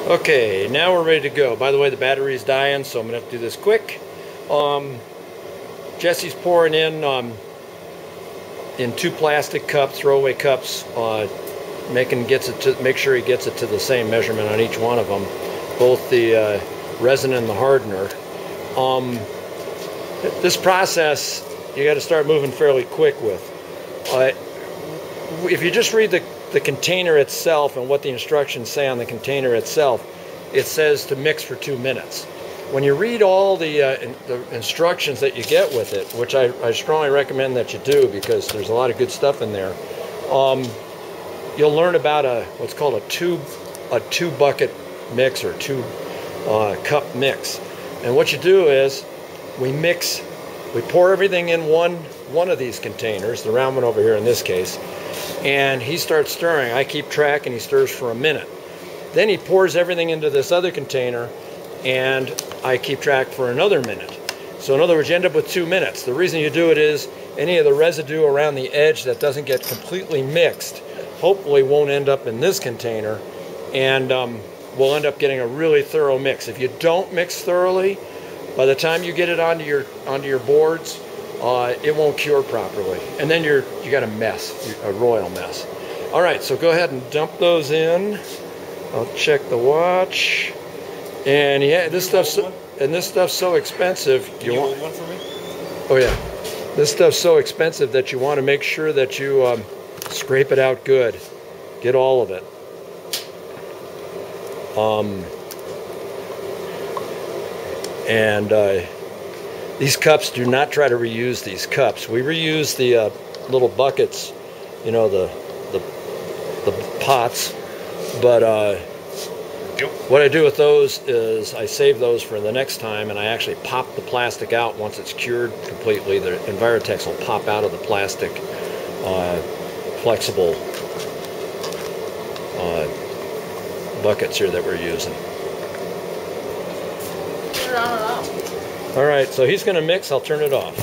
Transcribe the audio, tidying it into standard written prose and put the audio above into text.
Okay, now we're ready to go. By the way, the battery's dying, so I'm gonna have to do this quick. Jesse's pouring in 2 plastic cups, throwaway cups, make sure he gets it to the same measurement on each one of them, both the resin and the hardener. This process you got to start moving fairly quick with. If you just read the container itself and what the instructions say on the container itself, it says to mix for 2 minutes. When you read all the instructions that you get with it, which I strongly recommend that you do because there's a lot of good stuff in there, you'll learn about what's called a two bucket mix or 2 cup mix. And what you do is we pour everything in one of these containers, the round one over here in this case, and he starts stirring. I keep track and he stirs for a minute. Then he pours everything into this other container and I keep track for another minute. So in other words, you end up with 2 minutes. The reason you do it is any of the residue around the edge that doesn't get completely mixed hopefully won't end up in this container, and we'll end up getting a really thorough mix. If you don't mix thoroughly, by the time you get it onto your boards, it won't cure properly, and then you got a mess, a royal mess. All right, so go ahead and dump those in. I'll check the watch. And yeah, this stuff's so expensive. You want one for me? Oh yeah, this stuff's so expensive that you want to make sure that you scrape it out good, get all of it. These cups, do not try to reuse these cups. We reuse the little buckets, you know, the pots, but what I do with those is I save those for the next time, and I actually pop the plastic out once it's cured completely. The envirotex will pop out of the plastic flexible buckets here that we're using. Turn it on and off. All right, so he's going to mix. I'll turn it off.